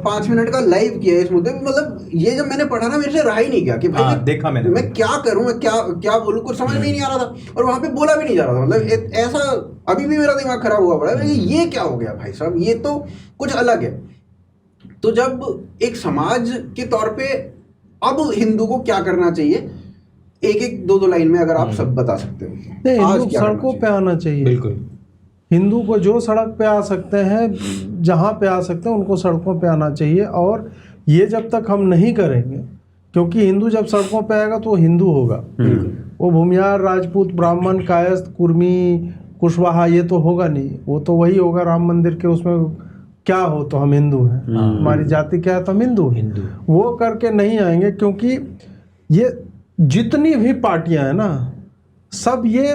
5 मिनट का लाइव किया इस मुद्दे पे। मतलब ये जब मैंने पढ़ा ना, मेरे से रहा ही नहीं गया कि भाई देखा मैं क्या करूं, मैं क्या बोलूं, कुछ समझ में ही नहीं आ रहा था, और वहां पे बोला भी नहीं जा रहा था। मतलब ऐसा अभी भी मेरा दिमाग खराब हुआ पड़ा है, ये क्या हो गया भाई साहब, ये तो कुछ अलग है। तो जब एक समाज के तौर पे अब हिंदू को क्या करना चाहिए, एक 2 लाइन में अगर आप सब बता सकते हो। हिंदू सड़कों पे आना चाहिए। बिल्कुल, हिंदू को जो सड़क पे आ सकते हैं, जहाँ पे आ सकते हैं, उनको सड़कों पे आना चाहिए। और ये जब तक हम नहीं करेंगे, क्योंकि हिंदू जब सड़कों पे आएगा तो वो हिंदू होगा, वो भूमियार, राजपूत, ब्राह्मण, कायस्थ, कुर्मी, कुशवाहा ये तो होगा नहीं। वो तो वही होगा राम मंदिर के उसमें क्या हो तो हम हिंदू हैं, हमारी जाति क्या है तो हम हिंदू। वो करके नहीं आएंगे, क्योंकि ये जितनी भी पार्टियां हैं ना, सब ये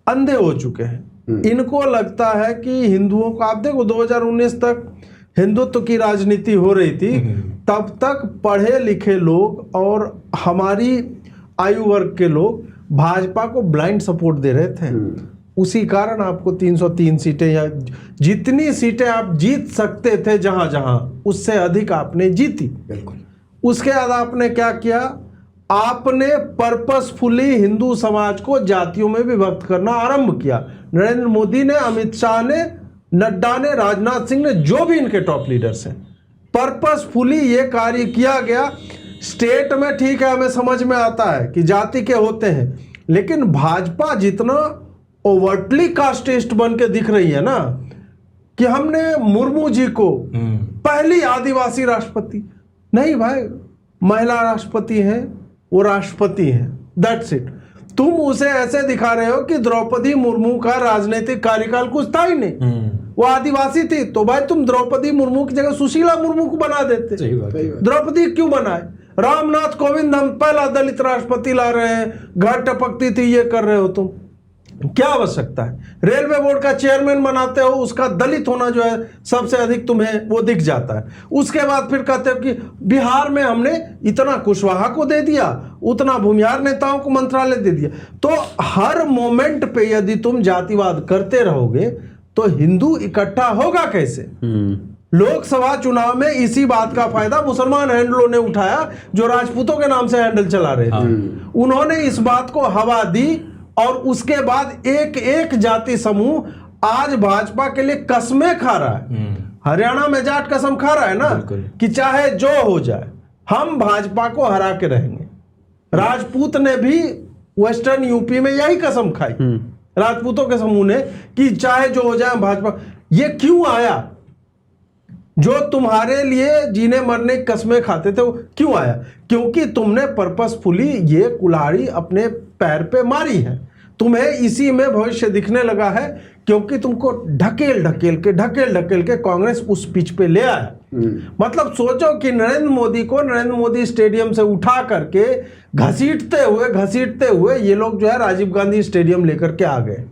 अंधे हो चुके हैं। इनको लगता है कि हिंदुओं को, आप देखो 2019 तक हिंदुत्व की राजनीति हो रही थी, तब तक पढ़े लिखे लोग और हमारी आयु वर्ग के लोग भाजपा को ब्लाइंड सपोर्ट दे रहे थे। उसी कारण आपको 303 सीटें या जितनी सीटें आप जीत सकते थे जहां जहां, उससे अधिक आपने जीती। उसके बाद आपने क्या किया, आपने पर्पसफुली हिंदू समाज को जातियों में विभक्त करना आरंभ किया। नरेंद्र मोदी ने, अमित शाह ने, नड्डा ने, राजनाथ सिंह ने, जो भी इनके टॉप लीडर्स हैं, पर्पसफुली ये कार्य किया गया। स्टेट में ठीक है, हमें समझ में आता है कि जाति के होते हैं, लेकिन भाजपा जितना ओवर्टली कास्टिस्ट बन के दिख रही है ना, कि हमने मुर्मू जी को पहली आदिवासी राष्ट्रपति, नहीं भाई, महिला राष्ट्रपति हैं, वो राष्ट्रपति हैं, दैट्स इट। तुम उसे ऐसे दिखा रहे हो कि द्रौपदी मुर्मू का राजनीतिक कार्यकाल कुछ था ही नहीं, वो आदिवासी थी, तो भाई तुम द्रौपदी मुर्मू की जगह सुशीला मुर्मू को बना देते। सही बात है। द्रौपदी क्यों बनाए? रामनाथ कोविंद हम पहला दलित राष्ट्रपति ला रहे हैं, घर टपकती थी, ये कर रहे हो तुम, क्या आवश्यकता है? रेलवे बोर्ड का चेयरमैन बनाते हो, उसका दलित होना जो है सबसे अधिक तुम्हें वो दिख जाता है। उसके बाद फिर कहते हो कि बिहार में हमने इतना कुशवाहा को दे दिया, उतना भूमिहार नेताओं को मंत्रालय दे दिया। तो हर मोमेंट पे यदि तुम जातिवाद करते रहोगे तो हिंदू इकट्ठा होगा कैसे? लोकसभा चुनाव में इसी बात का फायदा मुसलमान हैंडलों ने उठाया जो राजपूतों के नाम से हैंडल चला रहे थे। उन्होंने इस बात को हवा दी और उसके बाद एक एक जाति समूह आज भाजपा के लिए कस्में खा रहा है। हरियाणा में जाट कसम खा रहा है ना कि चाहे जो हो जाए हम भाजपा को हरा के रहेंगे। राजपूत ने भी वेस्टर्न यूपी में यही कसम खाई, राजपूतों के समूह ने, कि चाहे जो हो जाए भाजपा। ये क्यों आया? जो तुम्हारे लिए जीने मरने की कस्में खाते थे वो क्यों आया? क्योंकि तुमने पर्पसफुली ये कुल्हाड़ी अपने पैर पे मारी है। तुम्हें इसी में भविष्य दिखने लगा है क्योंकि तुमको ढकेल ढकेल के कांग्रेस उस पिच पे ले आया। मतलब सोचो कि नरेंद्र मोदी को नरेंद्र मोदी स्टेडियम से उठा करके घसीटते हुए ये लोग जो है राजीव गांधी स्टेडियम लेकर के आ गए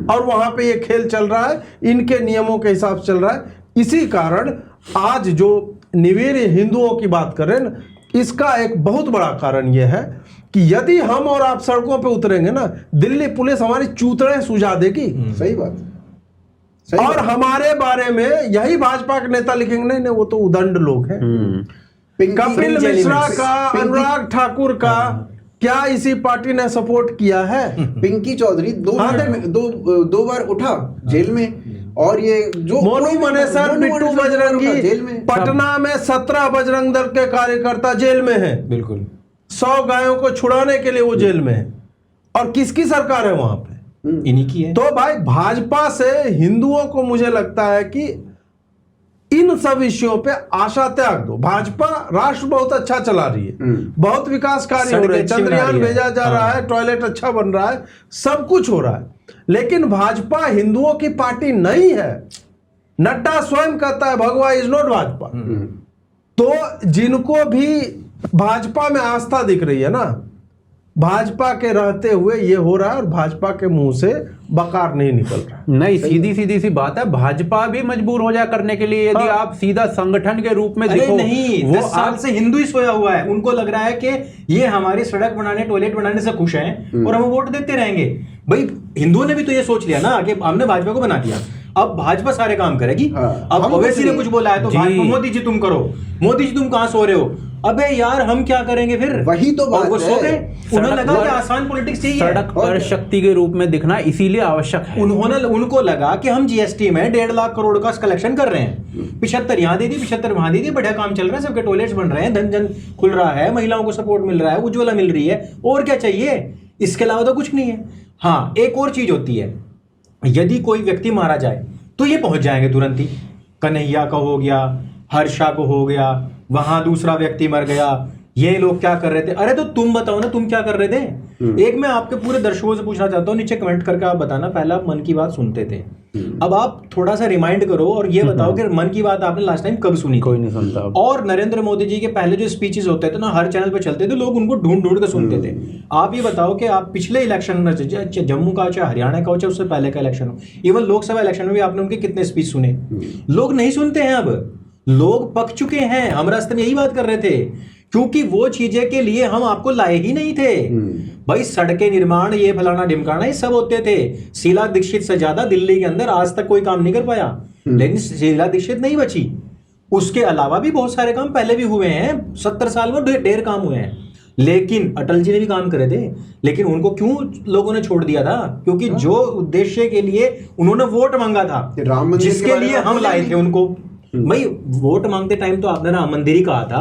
और वहां पे ये खेल चल रहा है, इनके नियमों के हिसाब से चल रहा है। इसी कारण आज जो निवीर हिंदुओं की बात करें ना, इसका एक बहुत बड़ा कारण यह है कि यदि हम और आप सड़कों पे उतरेंगे ना, दिल्ली पुलिस हमारी चूतड़े सुझा देगी। सही बात। और हमारे बारे में यही भाजपा के नेता लिखेंगे, नहीं वो तो उदंड लोग हैं। कपिल मिश्रा का, अनुराग ठाकुर का क्या इसी पार्टी ने सपोर्ट किया है? पिंकी चौधरी दो बार उठा जेल में, और ये जो मोनू मनेसर, बिट्टू बजरंगी जेल में, पटना में 17 बजरंग दल के कार्यकर्ता जेल में हैं। बिल्कुल 100 गायों को छुड़ाने के लिए वो जेल में है। और किसकी सरकार है वहां पे? इन्हीं की है। तो भाई भाजपा से हिंदुओं को मुझे लगता है कि इन सब विषयों पे आशा त्याग दो। भाजपा राष्ट्र बहुत अच्छा चला रही है, बहुत विकास कार्य हो रहे हैं, चंद्रयान भेजा जा रहा है, टॉयलेट अच्छा बन रहा है, सब कुछ हो रहा है, लेकिन भाजपा हिंदुओं की पार्टी नहीं है। नड्डा स्वयं कहता है भगवा इज नॉट भाजपा। तो जिनको भी भाजपा में आस्था दिख रही है ना, भाजपा के रहते हुए ये हो रहा है और भाजपा के मुंह से बकार नहीं निकल रहा। नहीं, सीधी सी बात है, भाजपा भी मजबूर हो जाए करने के लिए। यदि आप सीधा संगठन के रूप में देखो, नहीं, वो 10 साल से हिंदू ही सोया हुआ है। उनको लग रहा है कि ये हमारी सड़क बनाने, टॉयलेट बनाने से खुश हैं और हम वोट देते रहेंगे। भाई हिंदुओं ने भी तो ये सोच लिया ना कि हमने भाजपा को बना दिया, अब भाजपा सारे काम करेगी। अब ओवैसी ने कुछ बोला है तो भाजपा, मोदी जी तुम करो, मोदी जी तुम कहां सो रहे हो? अबे यार हम क्या करेंगे फिर? वही तो बात वो सो गए। उन्हें लगा कि आसान पॉलिटिक्स चाहिए, सड़क पर शक्ति के रूप में दिखना इसीलिए आवश्यक है। उनको लगा कि हम जीएसटी में 1.5 लाख करोड़ का कलेक्शन कर रहे हैं, 75 यहाँ दे दी, 75 वहां दे दी, बढ़िया काम चल रहा है, सबके टॉयलेट्स बन रहे हैं, धन जन खुल रहा है, महिलाओं को सपोर्ट मिल रहा है, उज्ज्वला मिल रही है, और क्या चाहिए? इसके अलावा तो कुछ नहीं है। हाँ, एक और चीज होती है, यदि कोई व्यक्ति मारा जाए तो ये पहुंच जाएंगे तुरंत ही। कन्हैया का हो गया, हर्षा को हो गया, वहां दूसरा व्यक्ति मर गया, ये लोग क्या कर रहे थे? अरे तो तुम बताओ ना, तुम क्या कर रहे थे? एक मैं आपके पूरे दर्शकों से पूछना चाहता हूँ, नीचे कमेंट करके आप बताना, पहला आप मन की बात सुनते थे, अब आप थोड़ा सा रिमाइंड करो और ये बताओ कि मन की बात आपने लास्ट टाइम कब सुनी? कोई नहीं सुनता। और नरेंद्र मोदी जी के पहले जो स्पीचेस होते थे ना, हर चैनल पे चलते थे, लोग उनको ढूंढ ढूंढ के सुनते थे। आप ये बताओ कि आप पिछले इलेक्शन में, जम्मू का चाहे हरियाणा का हो, चाहे उससे पहले का इलेक्शन हो, इवन लोकसभा इलेक्शन में भी आपने उनके कितने स्पीच सुने? लोग नहीं सुनते हैं, अब लोग पक चुके हैं। हम रास्ते में यही बात कर रहे थे, क्योंकि वो चीजें के लिए हम आपको लाए ही नहीं थे। भाई सड़कें निर्माण, ये फलाना ढिमकाना, ये सब होते थे। शीला दीक्षित से ज्यादा दिल्ली के अंदर आज तक कोई काम नहीं कर पाया, लेकिन शीला दीक्षित नहीं बची। उसके अलावा भी बहुत सारे काम पहले भी हुए हैं, 70 साल में ढेर काम हुए हैं। लेकिन अटल जी ने भी काम करे थे, लेकिन उनको क्यों लोगों ने छोड़ दिया था? क्योंकि जो उद्देश्य के लिए उन्होंने वोट मांगा था, जिसके लिए हम लाए थे उनको। भाई वोट मांगते टाइम तो आपने राम मंदिर ही कहा था,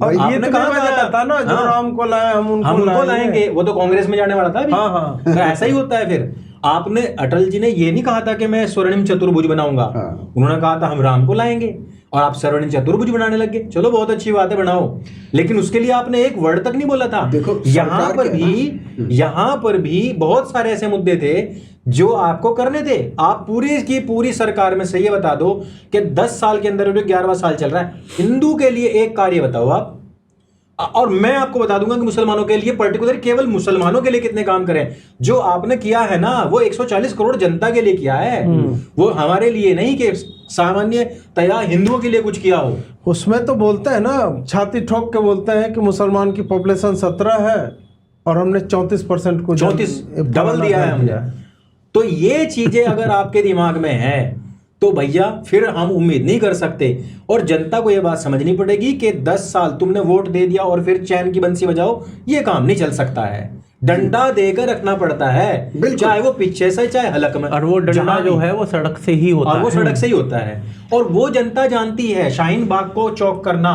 आपने कहा था ना, जो राम को लाए हम उनको लाएंगे। वो तो कांग्रेस में जाने वाला था अभी। हाँ। तो ऐसा ही होता है फिर। आपने अटल जी ने ये नहीं कहा था कि मैं स्वर्णिम चतुर्भुज बनाऊंगा, हाँ। उन्होंने कहा था हम राम को लाएंगे, और आप स्वर्णिम चतुर्भुज बनाने लग गए। चलो बहुत अच्छी बात है, बनाओ, लेकिन उसके लिए आपने एक वर्ड तक नहीं बोला था। देखो, यहाँ सरकार पर क्या है भी यहाँ पर भी बहुत सारे ऐसे मुद्दे थे जो आपको करने थे। आप पूरी की पूरी सरकार में से ये बता दो कि 10 साल के अंदर, 11वां साल चल रहा है, हिंदू के लिए एक कार्य बताओ आप, और मैं आपको बता दूंगा कि मुसलमानों के लिए, पर्टिकुलर केवल मुसलमानों के लिए कितने काम करें। जो आपने किया है ना, वो 140 करोड़ जनता के लिए किया है, वो हमारे लिए नहीं कि सामान्य तया हिंदुओं के लिए कुछ किया हो। उसमें तो बोलते हैं ना, छाती ठोक के बोलते हैं कि मुसलमान की पॉपुलेशन 17 है और हमने 34% को 34 डबल दिया है हमने। तो ये चीजें अगर आपके दिमाग में है तो भैया फिर हम उम्मीद नहीं कर सकते। और जनता को यह बात समझनी पड़ेगी कि 10 साल तुमने वोट दे दिया और फिर चैन की बंसी बजाओ, ये काम नहीं चल सकता है। डंडा देकर रखना पड़ता है, चाहे वो पीछे से चाहे हलक में। और वो डंडा जो है वो सड़क से ही होता है, और वो सड़क से ही होता है। और वो जनता जानती है, शाहीन बाग को चौक करना,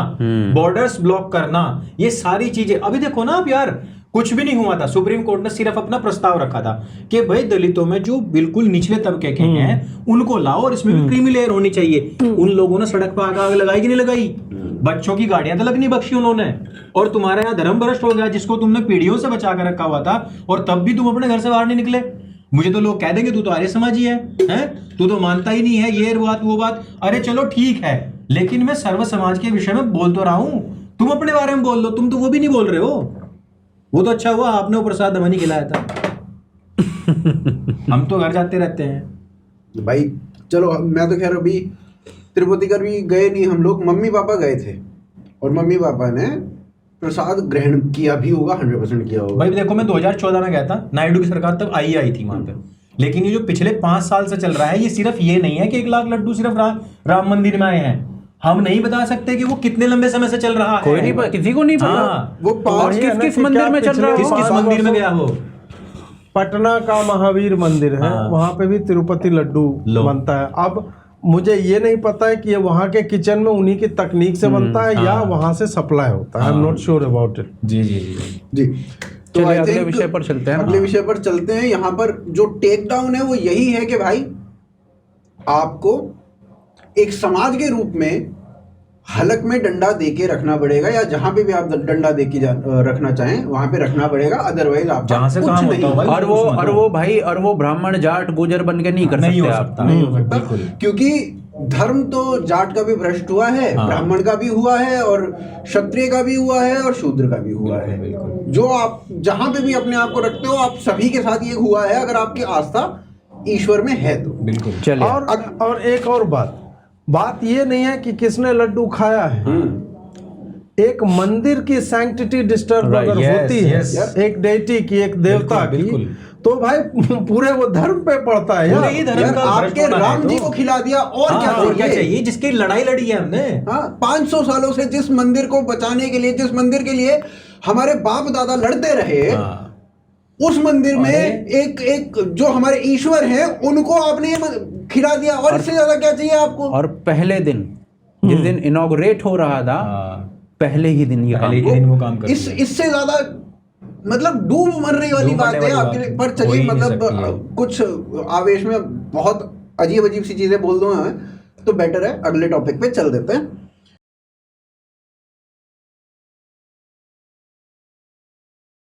बॉर्डर्स ब्लॉक करना, ये सारी चीजें। अभी देखो ना आप यार, कुछ भी नहीं हुआ था, सुप्रीम कोर्ट ने सिर्फ अपना प्रस्ताव रखा था कि भाई दलितों में जो बिल्कुल निचले तबके के हैं उनको लाओ, और इसमें भी क्रीमी लेयर होनी चाहिए। उन लोगों ने सड़क पर आग लगाई कि नहीं लगाई? बच्चों की गाड़ियां तक नहीं बख्शी उन्होंने। और तुम्हारे यहाँ धर्म भ्रष्ट हो गया, जिसको तुमने पीढ़ियों से बचा कर रखा हुआ था, और तब भी तुम अपने घर से बाहर नहीं निकले। मुझे तो लोग कह देंगे तू तो आर्य समाजी है, तू तो मानता ही नहीं है ये बात वो बात। अरे चलो ठीक है, लेकिन मैं सर्व समाज के विषय में बोल तो रहा हूं, तुम अपने बारे में बोल लो। तुम तो वो भी नहीं बोल रहे हो। वो तो अच्छा हुआ आपने वो प्रसाद हमें नहीं खिलाया था। हम तो घर जाते रहते हैं भाई। चलो, मैं तो खैर अभी तिरुपति कर भी गए नहीं हम लोग, मम्मी पापा गए थे, और मम्मी पापा ने प्रसाद ग्रहण किया भी होगा, 100% किया होगा। भाई देखो, मैं 2014 में गया था, नायडू की सरकार तब आई थी वहां पे। लेकिन ये जो पिछले 5 साल से चल रहा है, ये सिर्फ ये नहीं है कि 1 लाख लड्डू सिर्फ राम मंदिर में आए हैं। हम नहीं बता सकते कि वो कितने लंबे समय से चल रहा है। कोई नहीं, किसी को नहीं पता। हाँ, वो और किस मंदिर में चल रहा है, किस मंदिर में गया हो? पटना का महावीर मंदिर है, वहां पे भी तिरुपति लड्डू बनता है। अब मुझे ये नहीं पता है कि ये वहां के किचन में उन्हीं की तकनीक से बनता है या वहां से सप्लाई होता है। I am not sure about it. जी जी जी जी। तो चलिए I अगले think विषय पर चलते हैं। अगले विषय पर चलते हैं। यहाँ पर जो टेक डाउन है वो यही है कि भाई आपको एक समाज के रूप में हलक में डंडा देके रखना पड़ेगा, या जहां पे भी आप डंडा देके रखना चाहें वहां पे रखना पड़ेगा, अदरवाइज आप जहां से काम होता है भाई, और वो ब्राह्मण जाट गुजर बन के नहीं कर नहीं सकते हो आप। सकता, नहीं हो सकता, बिल्कुल। क्योंकि धर्म तो जाट का भी भ्रष्ट हुआ है, ब्राह्मण का भी हुआ है, और क्षत्रिय का भी हुआ है, और शूद्र का भी हुआ है। जो आप जहां पे भी अपने आप को रखते हो, आप सभी के साथ ये हुआ है, अगर आपकी आस्था ईश्वर में है तो। बिल्कुल। चलिए और एक और बात ये नहीं है कि किसने लड्डू खाया है। एक मंदिर की सैंक्टिटी डिस्टर्ब अगर होती है, एक डेटी की, एक देवता की, तो भाई पूरे वो धर्म पे पड़ता है यार। आपके राम जी को खिला दिया, और क्या चाहिए? जिसकी लड़ाई लड़ी है हमने 500 सालों से, जिस मंदिर को बचाने के लिए, जिस मंदिर के लिए हमारे बाप दादा लड़ते रहे, उस मंदिर में एक जो हमारे ईश्वर हैं उनको आपने खिला दिया, और इससे ज्यादा क्या चाहिए आपको? और पहले दिन जिस दिन इनॉग्रेट हो रहा था, पहले ही दिन ये काम कर इससे ज्यादा मतलब डूब मरने वाली बात है आपके लिए। पर चलिए, मतलब कुछ आवेश में बहुत अजीब सी चीजें बोल दूं मैं, तो बेटर है अगले टॉपिक पे चल देते हैं।